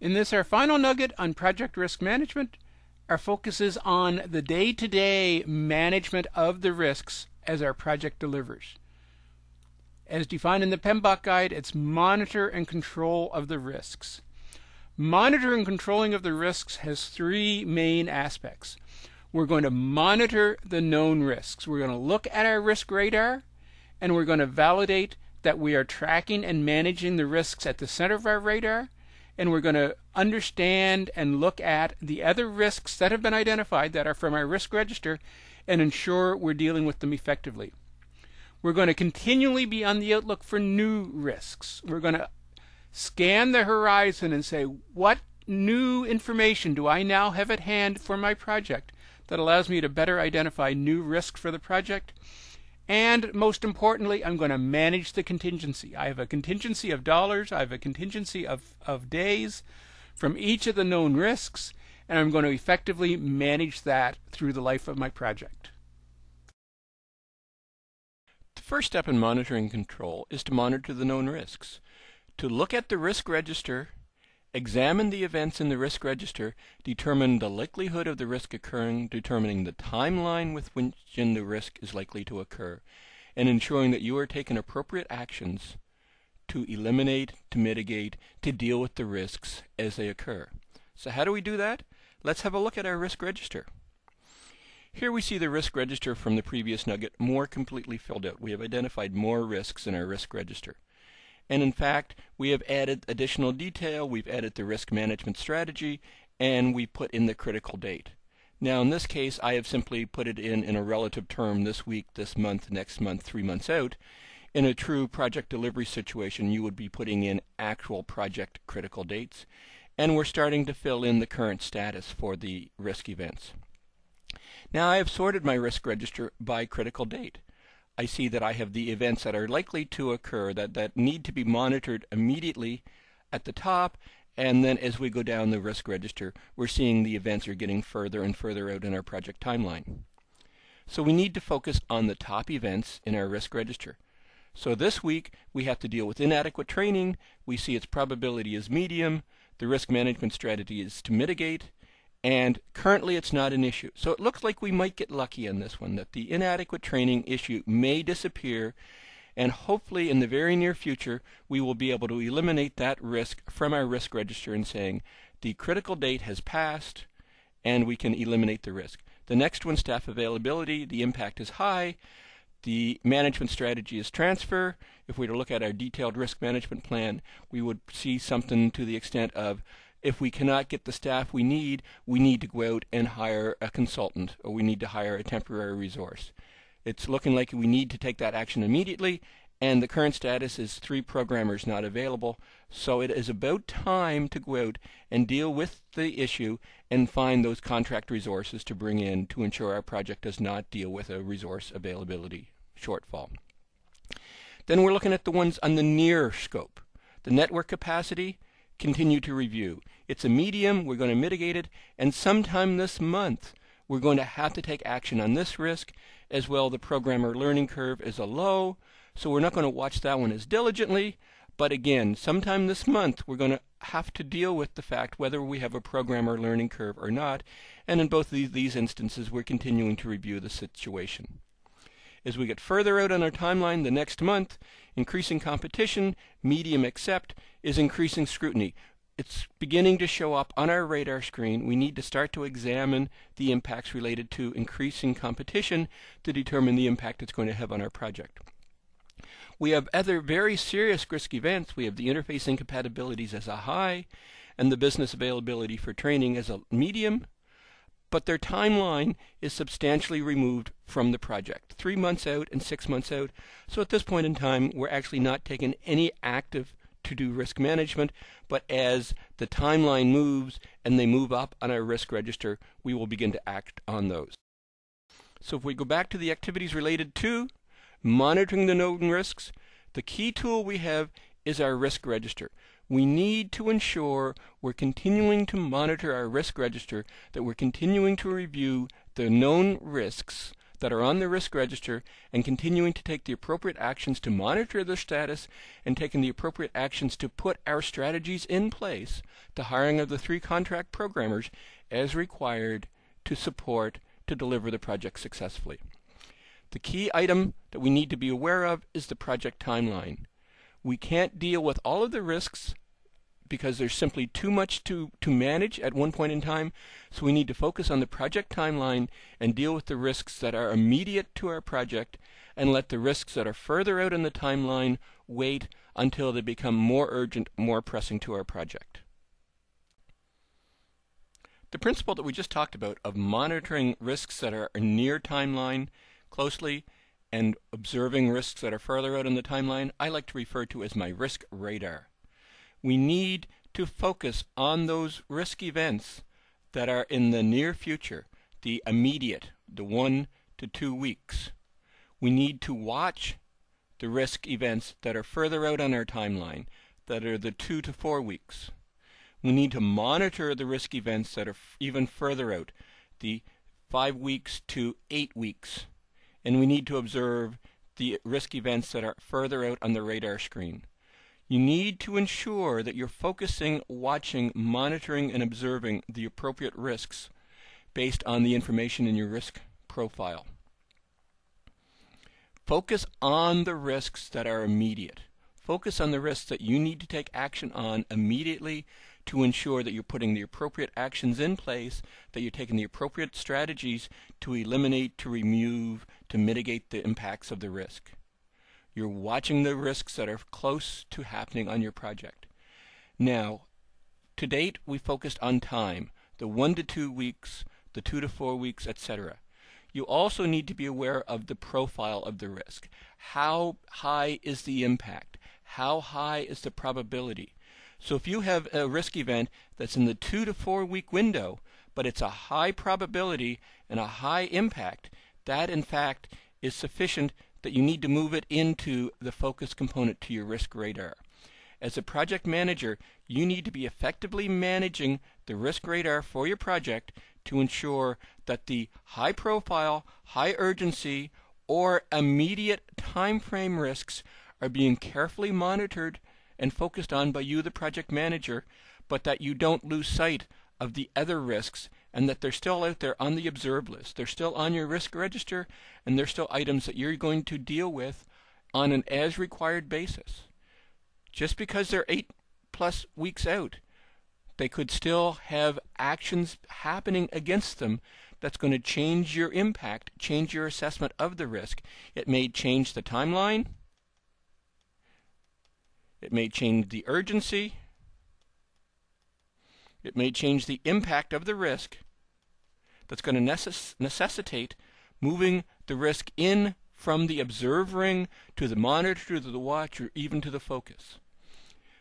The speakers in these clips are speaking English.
In this, our final nugget on project risk management, our focus is on the day-to-day management of the risks as our project delivers. As defined in the PMBOK guide, it's monitor and control of the risks. Monitor and controlling of the risks has three main aspects. We're going to monitor the known risks. We're going to look at our risk radar, and we're going to validate that we are tracking and managing the risks at the center of our radar, and we're going to understand and look at the other risks that have been identified that are from our risk register and ensure we're dealing with them effectively. We're going to continually be on the outlook for new risks. We're going to scan the horizon and say, what new information do I now have at hand for my project that allows me to better identify new risks for the project? And most importantly, I'm going to manage the contingency. I have a contingency of dollars, I have a contingency of days from each of the known risks, and I'm going to effectively manage that through the life of my project. The first step in monitoring control is to monitor the known risks. To look at the risk register, examine the events in the risk register, determine the likelihood of the risk occurring, determining the timeline with which the risk is likely to occur, and ensuring that you are taking appropriate actions to eliminate, to mitigate, to deal with the risks as they occur. So how do we do that? Let's have a look at our risk register. Here we see the risk register from the previous nugget more completely filled out. We have identified more risks in our risk register. And in fact, we have added additional detail, we've added the risk management strategy, and we put in the critical date. Now in this case, I have simply put it in a relative term, this week, this month, next month, 3 months out. In a true project delivery situation, you would be putting in actual project critical dates. And we're starting to fill in the current status for the risk events. Now I have sorted my risk register by critical date. I see that I have the events that are likely to occur that need to be monitored immediately at the top, and then as we go down the risk register, we're seeing the events are getting further and further out in our project timeline. So we need to focus on the top events in our risk register. So this week we have to deal with inadequate training. We see its probability is medium. The risk management strategy is to mitigate. And currently it's not an issue. So it looks like we might get lucky on this one, that the inadequate training issue may disappear, and hopefully in the very near future we will be able to eliminate that risk from our risk register and saying the critical date has passed and we can eliminate the risk. The next one, staff availability, the impact is high. The management strategy is transfer. If we were to look at our detailed risk management plan, we would see something to the extent of, if we cannot get the staff we need to go out and hire a consultant, or we need to hire a temporary resource. It's looking like we need to take that action immediately, and the current status is 3 programmers not available. So it is about time to go out and deal with the issue and find those contract resources to bring in to ensure our project does not deal with a resource availability shortfall. Then we're looking at the ones on the near scope. The network capacity, continue to review. It's a medium, we're going to mitigate it, and sometime this month we're going to have to take action on this risk. As well, the programmer learning curve is a low, so we're not going to watch that one as diligently, but again, sometime this month we're going to have to deal with the fact whether we have a programmer learning curve or not, and in both of these instances we're continuing to review the situation. As we get further out on our timeline, the next month, increasing competition, medium accept, is increasing scrutiny. It's beginning to show up on our radar screen. We need to start to examine the impacts related to increasing competition to determine the impact it's going to have on our project. We have other very serious risk events. We have the interface incompatibilities as a high, and the business availability for training as a medium. But their timeline is substantially removed from the project, 3 months out and 6 months out. So at this point in time, we're actually not taking any active to-do risk management, but as the timeline moves and they move up on our risk register, we will begin to act on those. So if we go back to the activities related to monitoring the known risks, the key tool we have is our risk register. We need to ensure we're continuing to monitor our risk register, that we're continuing to review the known risks, that are on the risk register and continuing to take the appropriate actions to monitor their status and taking the appropriate actions to put our strategies in place, the hiring of the 3 contract programmers as required to support to deliver the project successfully. The key item that we need to be aware of is the project timeline. We can't deal with all of the risks because there's simply too much to manage at one point in time, so we need to focus on the project timeline and deal with the risks that are immediate to our project and let the risks that are further out in the timeline wait until they become more urgent, more pressing to our project. The principle that we just talked about of monitoring risks that are near timeline closely and observing risks that are further out in the timeline, I like to refer to as my risk radar. We need to focus on those risk events that are in the near future, the immediate, the 1 to 2 weeks. We need to watch the risk events that are further out on our timeline, that are the 2 to 4 weeks. We need to monitor the risk events that are even further out, the 5 weeks to 8 weeks. And we need to observe the risk events that are further out on the radar screen. You need to ensure that you're focusing, watching, monitoring, and observing the appropriate risks based on the information in your risk profile. Focus on the risks that are immediate. Focus on the risks that you need to take action on immediately to ensure that you're putting the appropriate actions in place, that you're taking the appropriate strategies to eliminate, to remove, to mitigate the impacts of the risk. You're watching the risks that are close to happening on your project. Now, to date, we focused on time, the 1 to 2 weeks, the 2 to 4 weeks, etc. You also need to be aware of the profile of the risk. How high is the impact? How high is the probability? So if you have a risk event that's in the 2 to 4 week window, but it's a high probability and a high impact, that in fact is sufficient that you need to move it into the focus component to your risk radar. As a project manager, you need to be effectively managing the risk radar for your project to ensure that the high profile, high urgency, or immediate time frame risks are being carefully monitored and focused on by you, the project manager, but that you don't lose sight of the other risks and that they're still out there on the observe list. They're still on your risk register, and they're still items that you're going to deal with on an as required basis. Just because they're 8+ weeks out, they could still have actions happening against them that's going to change your impact, change your assessment of the risk. It may change the timeline. It may change the urgency. It may change the impact of the risk that's going to necessitate moving the risk in from the observe ring to the monitor, to the watch, or even to the focus.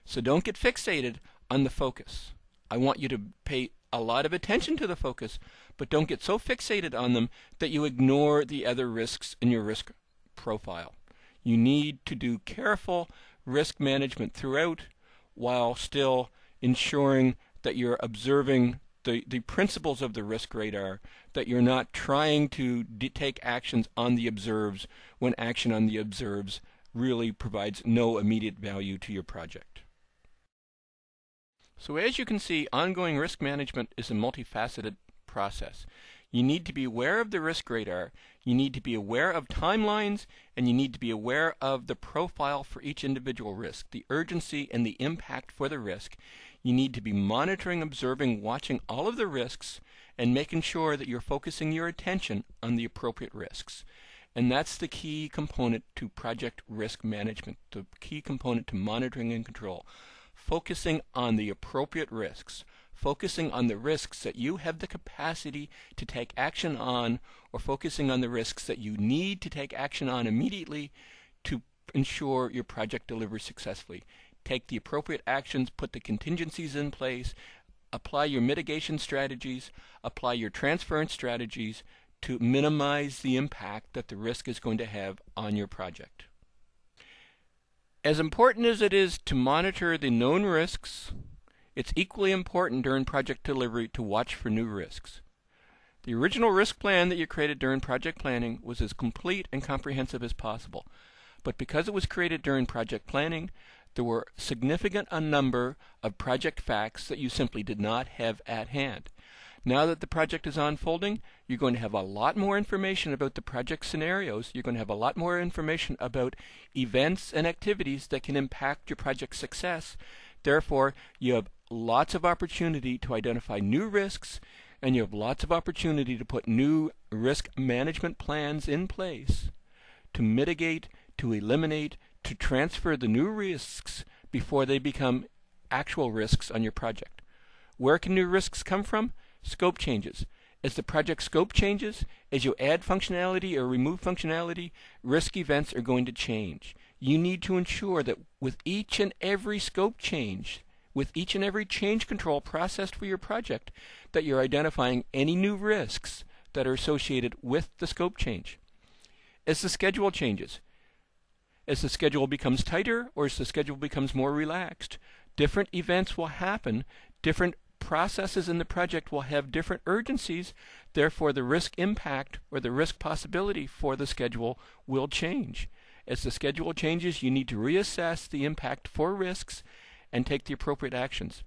So don't get fixated on the focus. I want you to pay a lot of attention to the focus, but don't get so fixated on them that you ignore the other risks in your risk profile. You need to do careful risk management throughout while still ensuring that you're observing the principles of the risk radar, that you're not trying to take actions on the observes when action on the observes really provides no immediate value to your project. So as you can see, ongoing risk management is a multifaceted process. You need to be aware of the risk radar, you need to be aware of timelines, and you need to be aware of the profile for each individual risk, the urgency and the impact for the risk. You need to be monitoring, observing, watching all of the risks, and making sure that you're focusing your attention on the appropriate risks. And that's the key component to project risk management, the key component to monitoring and control. Focusing on the appropriate risks, focusing on the risks that you have the capacity to take action on, or focusing on the risks that you need to take action on immediately to ensure your project delivers successfully. Take the appropriate actions, put the contingencies in place, apply your mitigation strategies, apply your transference strategies to minimize the impact that the risk is going to have on your project. As important as it is to monitor the known risks, it's equally important during project delivery to watch for new risks. The original risk plan that you created during project planning was as complete and comprehensive as possible. But because it was created during project planning, there were significant a number of project facts that you simply did not have at hand. Now that the project is unfolding, you're going to have a lot more information about the project scenarios. You're going to have a lot more information about events and activities that can impact your project success. Therefore, you have lots of opportunity to identify new risks, and you have lots of opportunity to put new risk management plans in place to mitigate, to eliminate, to transfer the new risks before they become actual risks on your project. Where can new risks come from? Scope changes. As the project scope changes, as you add functionality or remove functionality, risk events are going to change. You need to ensure that with each and every scope change, with each and every change control processed for your project, that you're identifying any new risks that are associated with the scope change. As the schedule changes, as the schedule becomes tighter or as the schedule becomes more relaxed, different events will happen, different processes in the project will have different urgencies, therefore the risk impact or the risk possibility for the schedule will change. As the schedule changes, you need to reassess the impact for risks and take the appropriate actions.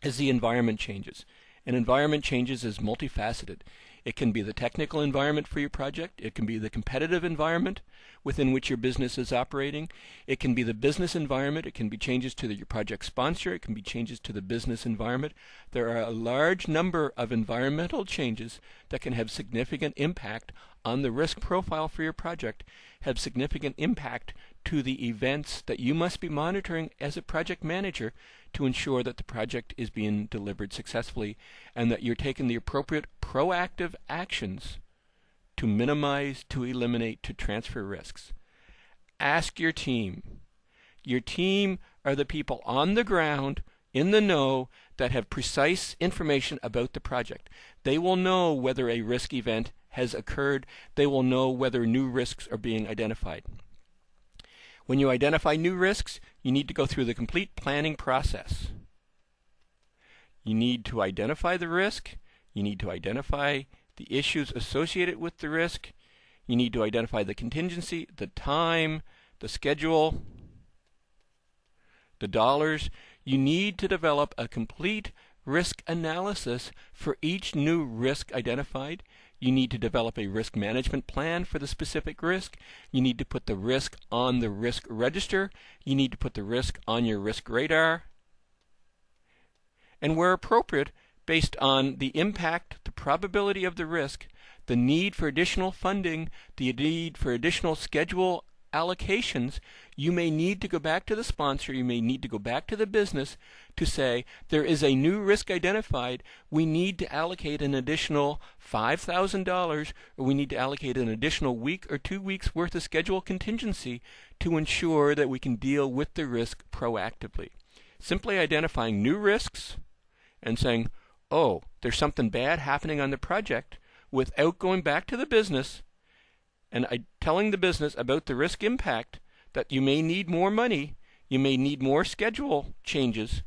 As the environment changes, an environment changes is multifaceted. It can be the technical environment for your project. It can be the competitive environment within which your business is operating. It can be the business environment. It can be changes to your project sponsor. It can be changes to the business environment. There are a large number of environmental changes that can have significant impact on the risk profile for your project, have significant impact to the events that you must be monitoring as a project manager to ensure that the project is being delivered successfully and that you're taking the appropriate proactive actions to minimize, to eliminate, to transfer risks. Ask your team. Your team are the people on the ground, in the know, that have precise information about the project. They will know whether a risk event has occurred. They will know whether new risks are being identified. When you identify new risks, you need to go through the complete planning process. You need to identify the risk. You need to identify the issues associated with the risk. You need to identify the contingency, the time, the schedule, the dollars. You need to develop a complete risk analysis for each new risk identified. You need to develop a risk management plan for the specific risk. You need to put the risk on the risk register. You need to put the risk on your risk radar. And where appropriate, based on the impact, the probability of the risk, the need for additional funding, the need for additional schedule allocations, you may need to go back to the sponsor, you may need to go back to the business to say, there is a new risk identified, we need to allocate an additional $5,000, or we need to allocate an additional week or 2 weeks worth of schedule contingency to ensure that we can deal with the risk proactively. Simply identifying new risks and saying, oh, there's something bad happening on the project, without going back to the business and telling the business about the risk impact, that you may need more money, you may need more schedule changes,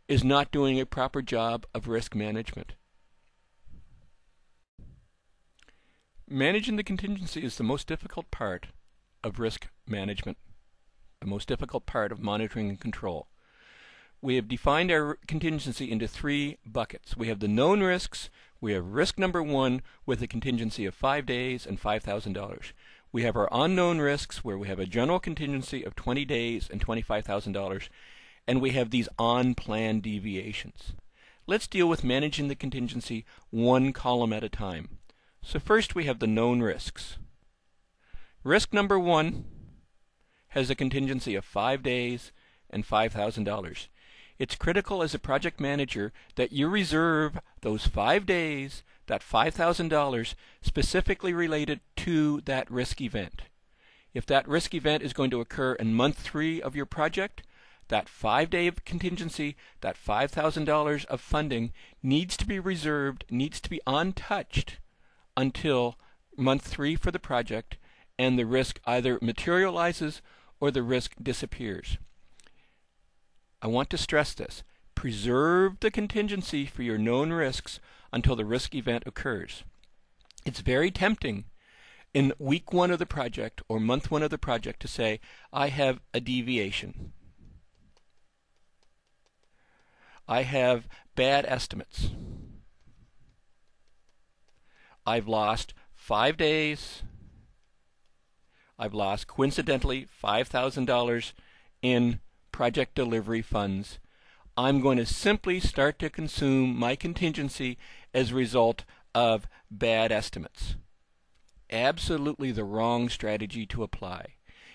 is not doing a proper job of risk management. Managing the contingency is the most difficult part of risk management, the most difficult part of monitoring and control. We have defined our contingency into 3 buckets. We have the known risks. We have risk number 1 with a contingency of 5 days and $5,000. We have our unknown risks where we have a general contingency of 20 days and $25,000. And we have these on-plan deviations. Let's deal with managing the contingency 1 column at a time. So first we have the known risks. Risk number 1 has a contingency of 5 days and $5,000. It's critical as a project manager that you reserve those 5 days, that $5,000, specifically related to that risk event. If that risk event is going to occur in month 3 of your project, that 5-day contingency, that $5,000 of funding needs to be reserved, needs to be untouched until month 3 for the project, and the risk either materializes or the risk disappears. I want to stress this. preserve the contingency for your known risks until the risk event occurs. It's very tempting in week 1 of the project or month 1 of the project to say, I have a deviation. I have bad estimates. I've lost 5 days. I've lost, coincidentally, $5,000 in project delivery funds. I'm going to simply start to consume my contingency as a result of bad estimates. Absolutely the wrong strategy to apply.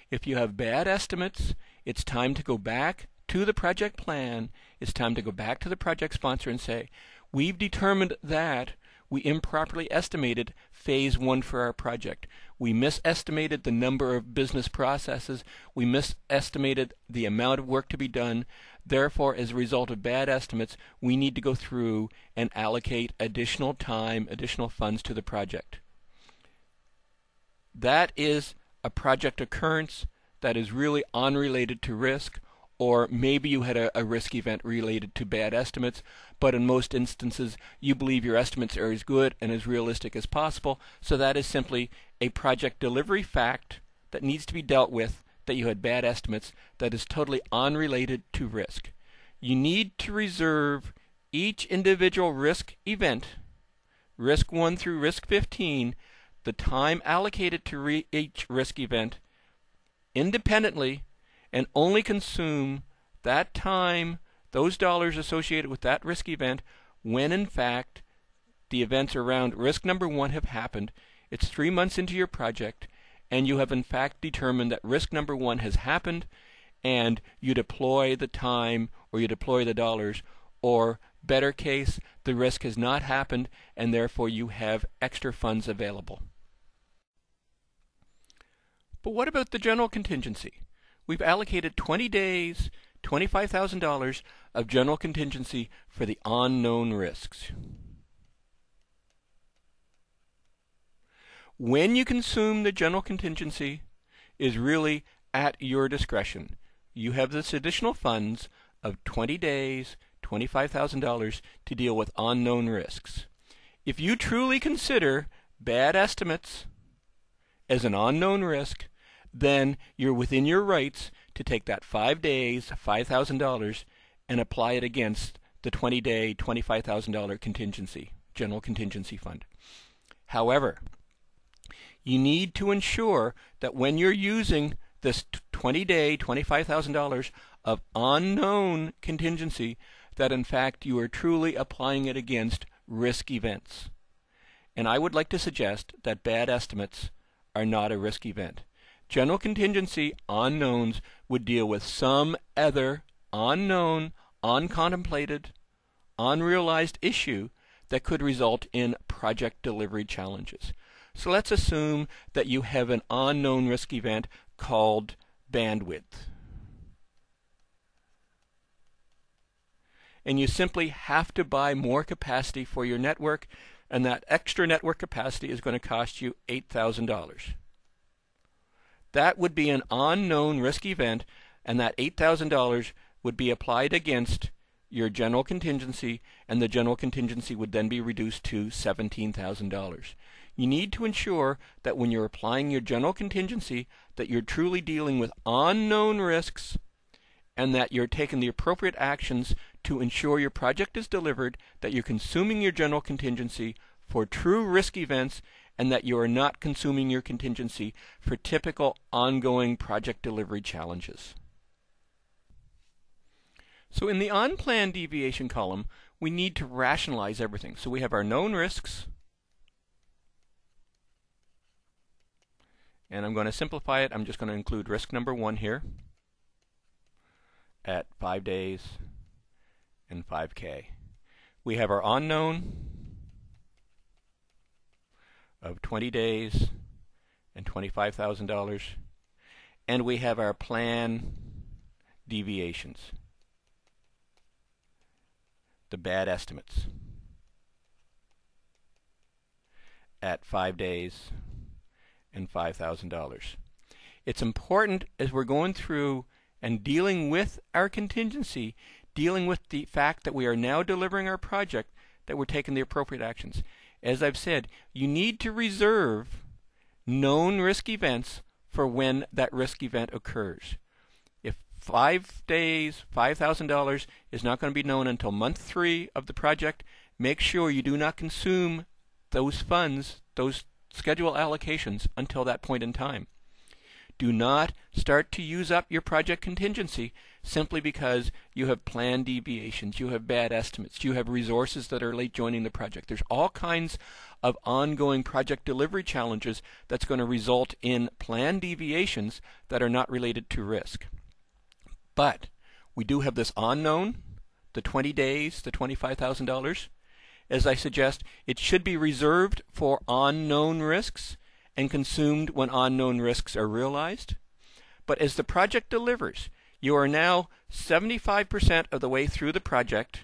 If you have bad estimates, it's time to go back to the project plan. It's time to go back to the project sponsor and say, we've determined that we improperly estimated phase 1 for our project. We misestimated the number of business processes. We misestimated the amount of work to be done. Therefore, as a result of bad estimates, we need to go through and allocate additional time, additional funds to the project. That is a project occurrence that is really unrelated to risk, or maybe you had a risk event related to bad estimates, but in most instances you believe your estimates are as good and as realistic as possible, so that is simply a project delivery fact that needs to be dealt with, that you had bad estimates, that is totally unrelated to risk. You need to reserve each individual risk event, risk 1 through risk 15, the time allocated to each risk event independently, and only consume that time, those dollars associated with that risk event, when in fact the events around risk number 1 have happened. It's 3 months into your project, and you have in fact determined that risk number 1 has happened, and you deploy the time or you deploy the dollars, or better case, the risk has not happened and therefore you have extra funds available. But what about the general contingency? We've allocated 20 days, $25,000 of general contingency for the unknown risks. When you consume the general contingency is really at your discretion. You have this additional funds of 20 days, $25,000 to deal with unknown risks. If you truly consider bad estimates as an unknown risk, then you're within your rights to take that 5 days, $5,000, and apply it against the 20-day, $25,000 contingency, general contingency fund. However, you need to ensure that when you're using this 20-day, $25,000 of unknown contingency, that in fact you are truly applying it against risk events. And I would like to suggest that bad estimates are not a risk event. General contingency unknowns would deal with some other unknown, uncontemplated, unrealized issue that could result in project delivery challenges. So let's assume that you have an unknown risk event called bandwidth. And you simply have to buy more capacity for your network, and that extra network capacity is going to cost you $8,000. That would be an unknown risk event, and that $8,000 would be applied against your general contingency, and the general contingency would then be reduced to $17,000. You need to ensure that when you're applying your general contingency that you're truly dealing with unknown risks, and that you're taking the appropriate actions to ensure your project is delivered, that you're consuming your general contingency for true risk events, and that you are not consuming your contingency for typical ongoing project delivery challenges. So in the unplanned deviation column, we need to rationalize everything. So we have our known risks, and I'm going to simplify it. I'm just going to include risk number 1 here at 5 days and 5K. We have our unknown of 20 days and $25,000, and we have our plan deviations, the bad estimates, at 5 days and $5,000. It's important as we're going through and dealing with our contingency dealing with the fact that we are now delivering our project, that we're taking the appropriate actions. As I've said, you need to reserve known risk events for when that risk event occurs. If 5 days, $5,000 is not going to be known until month 3 of the project, make sure you do not consume those funds, those schedule allocations, until that point in time. Do not start to use up your project contingency simply because you have planned deviations, you have bad estimates, you have resources that are late joining the project. There's all kinds of ongoing project delivery challenges that's going to result in planned deviations that are not related to risk. But we do have this unknown, the 20 days, the $25,000. As I suggest, it should be reserved for unknown risks and consumed when unknown risks are realized. But as the project delivers, you are now 75% of the way through the project,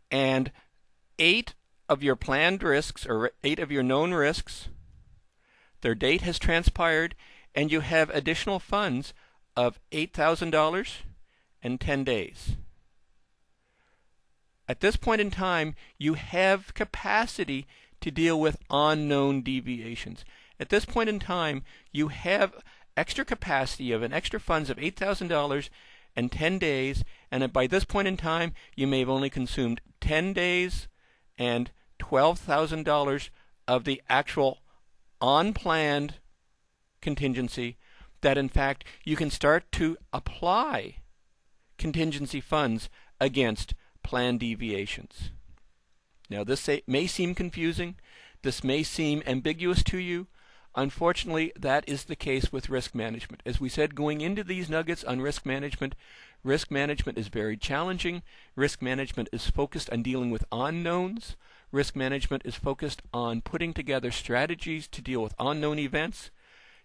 and 8 of your planned risks, or 8 of your known risks, their date has transpired, and you have additional funds of $8,000 and 10 days. At this point in time, you have capacity to deal with unknown deviations. At this point in time, you have extra capacity of an extra funds of $8,000 and 10 days, and by this point in time, you may have only consumed 10 days and $12,000 of the actual unplanned contingency, that in fact you can start to apply contingency funds against planned deviations. Now this may seem confusing, this may seem ambiguous to you. Unfortunately, that is the case with risk management. As we said, going into these nuggets on risk management is very challenging. Risk management is focused on dealing with unknowns. Risk management is focused on putting together strategies to deal with unknown events,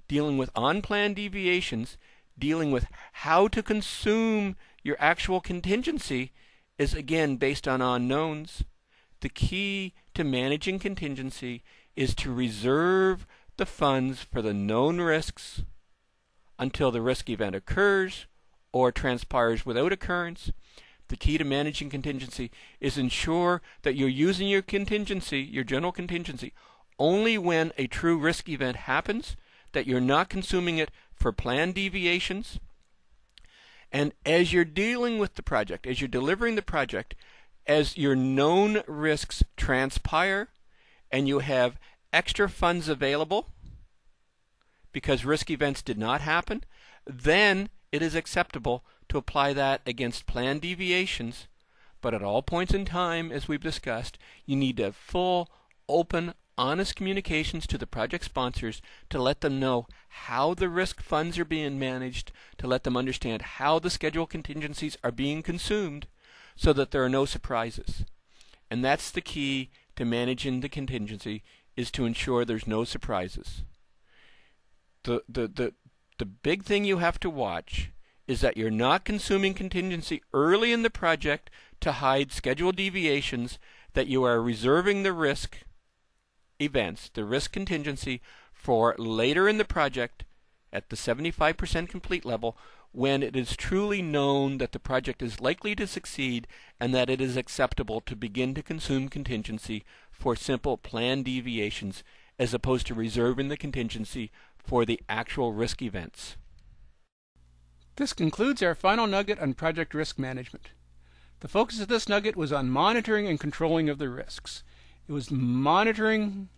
dealing with unplanned deviations, dealing with how to consume your actual contingency is again based on unknowns. The key to managing contingency is to reserve the funds for the known risks until the risk event occurs or transpires without occurrence. The key to managing contingency is ensure that you're using your contingency, your general contingency, only when a true risk event happens, that you're not consuming it for planned deviations. And as you're dealing with the project, as you're delivering the project, as your known risks transpire and you have extra funds available because risk events did not happen, then it is acceptable to apply that against planned deviations. But at all points in time, as we've discussed, you need to have full, open, honest communications to the project sponsors to let them know how the risk funds are being managed, to let them understand how the schedule contingencies are being consumed, so that there are no surprises. And that's the key to managing the contingency, is to ensure there's no surprises. The big thing you have to watch is that you're not consuming contingency early in the project to hide schedule deviations, that you are reserving the risk events, the risk contingency, for later in the project at the 75% complete level, when it is truly known that the project is likely to succeed and that it is acceptable to begin to consume contingency for simple planned deviations, as opposed to reserving the contingency for the actual risk events. This concludes our final nugget on project risk management. The focus of this nugget was on monitoring and controlling of the risks. It was monitoring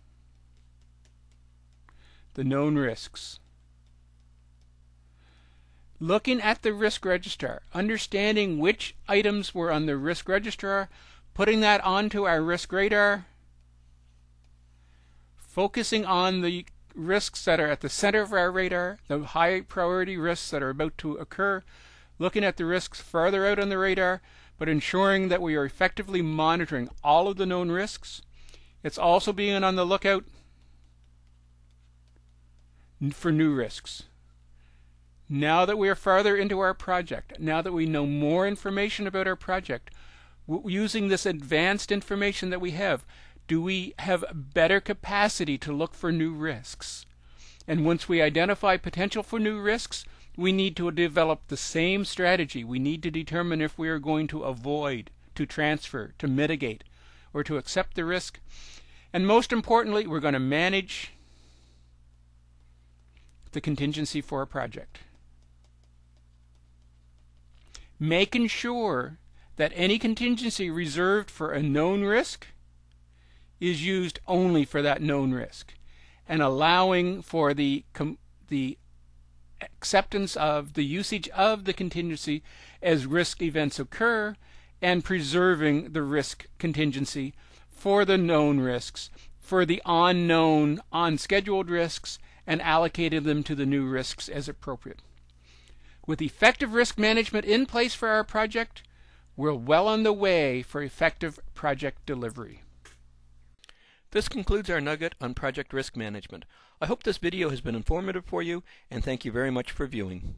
the known risks, looking at the risk register, understanding which items were on the risk register, putting that onto our risk radar, focusing on the risks that are at the center of our radar, the high priority risks that are about to occur, looking at the risks farther out on the radar, but ensuring that we are effectively monitoring all of the known risks. It's also being on the lookout for new risks. Now that we are farther into our project, now that we know more information about our project, using this advanced information that we have, do we have better capacity to look for new risks? And once we identify potential for new risks, we need to develop the same strategy. We need to determine if we are going to avoid, to transfer, to mitigate, or to accept the risk. And most importantly, we're going to manage the contingency for a project, making sure that any contingency reserved for a known risk is used only for that known risk, and allowing for the acceptance of the usage of the contingency as risk events occur, and preserving the risk contingency for the known risks, for the unknown, unscheduled risks, and allocated them to the new risks as appropriate. With effective risk management in place for our project, we're well on the way for effective project delivery. This concludes our nugget on project risk management. I hope this video has been informative for you, and thank you very much for viewing.